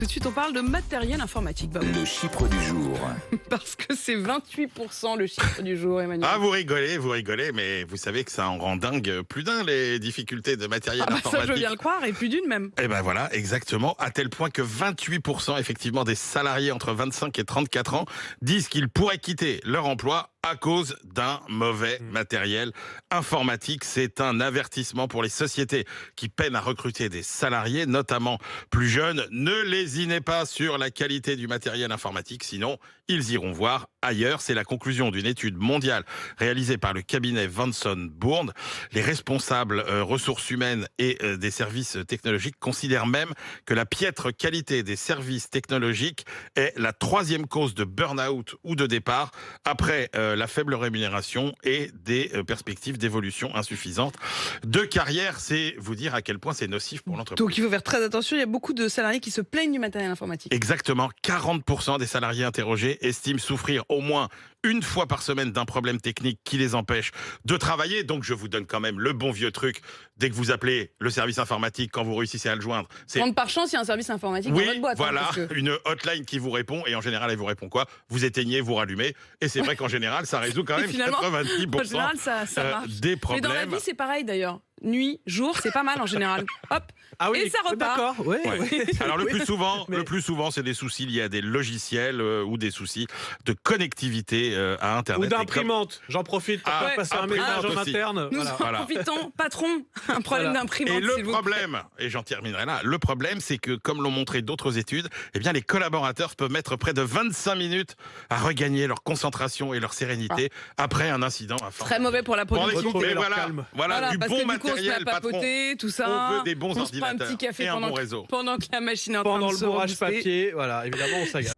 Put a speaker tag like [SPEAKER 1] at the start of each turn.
[SPEAKER 1] Tout de suite, on parle de matériel informatique. Bob.
[SPEAKER 2] Le chiffre du jour.
[SPEAKER 1] Parce que c'est 28% le chiffre du jour, Emmanuel.
[SPEAKER 3] Ah, vous rigolez, mais vous savez que ça en rend dingue plus d'un, les difficultés de matériel
[SPEAKER 1] Ça,
[SPEAKER 3] informatique.
[SPEAKER 1] je veux bien le croire, et plus d'une même.
[SPEAKER 3] Et ben voilà, exactement, à tel point que 28% effectivement des salariés entre 25 et 34 ans disent qu'ils pourraient quitter leur emploi à cause d'un mauvais matériel informatique. C'est un avertissement pour les sociétés qui peinent à recruter des salariés, notamment plus jeunes. Ne lésinez pas sur la qualité du matériel informatique, sinon ils iront voir ailleurs. C'est la conclusion d'une étude mondiale réalisée par le cabinet Vanson Bourne. Les responsables ressources humaines et des services technologiques considèrent même que la piètre qualité des services technologiques est la troisième cause de burn-out ou de départ après la faible rémunération et des perspectives d'évolution insuffisantes de carrière. C'est vous dire à quel point c'est nocif pour l'entreprise.
[SPEAKER 1] Donc il faut faire très attention, il y a beaucoup de salariés qui se plaignent du matériel informatique.
[SPEAKER 3] Exactement, 40% des salariés interrogés estiment souffrir au moins une fois par semaine d'un problème technique qui les empêche de travailler. Donc je vous donne quand même le bon vieux truc. Dès que vous appelez le service informatique, quand vous réussissez à le joindre, c'est...
[SPEAKER 1] Quand par chance, il y a un service informatique dans votre boîte.
[SPEAKER 3] Voilà,
[SPEAKER 1] Parce que...
[SPEAKER 3] une hotline qui vous répond, et en général, elle vous répond quoi? Vous éteignez, vous rallumez, et c'est vrai qu'en général, ça résout quand même 90%
[SPEAKER 1] en général, ça marche.
[SPEAKER 3] des problèmes.
[SPEAKER 1] Mais dans la vie, c'est pareil d'ailleurs. Nuit, jour, c'est pas mal en général. Hop, et ça repart.
[SPEAKER 4] D'accord, ouais.
[SPEAKER 3] Alors le
[SPEAKER 4] Mais-
[SPEAKER 3] plus souvent, c'est des soucis liés à des logiciels ou des soucis de connectivité à Internet.
[SPEAKER 4] Ou
[SPEAKER 3] Et comme-
[SPEAKER 4] d'imprimante. J'en profite pour
[SPEAKER 3] Ah,
[SPEAKER 4] passer un
[SPEAKER 3] imprimante
[SPEAKER 4] message en
[SPEAKER 3] aussi.
[SPEAKER 4] interne.
[SPEAKER 1] Nous
[SPEAKER 4] Voilà.
[SPEAKER 1] en
[SPEAKER 3] Voilà.
[SPEAKER 1] profitons, patron, un problème
[SPEAKER 4] Voilà.
[SPEAKER 1] d'imprimante.
[SPEAKER 3] Et le
[SPEAKER 1] s'il vous plaît.
[SPEAKER 3] problème, et j'en terminerai là, le problème, c'est que, comme l'ont montré d'autres études, eh bien, les collaborateurs peuvent mettre près de 25 minutes à regagner leur concentration et leur sérénité après un incident informatique.
[SPEAKER 1] Très mauvais pour la
[SPEAKER 3] Bon,
[SPEAKER 1] productivité.
[SPEAKER 4] retrouver
[SPEAKER 3] mais
[SPEAKER 4] leur
[SPEAKER 3] voilà,
[SPEAKER 4] calme.
[SPEAKER 3] voilà, du
[SPEAKER 1] parce
[SPEAKER 3] bon
[SPEAKER 1] que du coup, on se met à
[SPEAKER 3] matériel, patron.
[SPEAKER 1] papoter, tout ça.
[SPEAKER 3] On veut des bons
[SPEAKER 1] on se prend un
[SPEAKER 3] ordinateurs
[SPEAKER 1] petit café
[SPEAKER 3] et un
[SPEAKER 1] pendant,
[SPEAKER 3] bon réseau.
[SPEAKER 1] pendant que la machine est en train
[SPEAKER 4] Pendant
[SPEAKER 1] de
[SPEAKER 4] le
[SPEAKER 1] se
[SPEAKER 4] bourrage
[SPEAKER 1] rebooster.
[SPEAKER 4] papier, voilà, évidemment, on s'agate.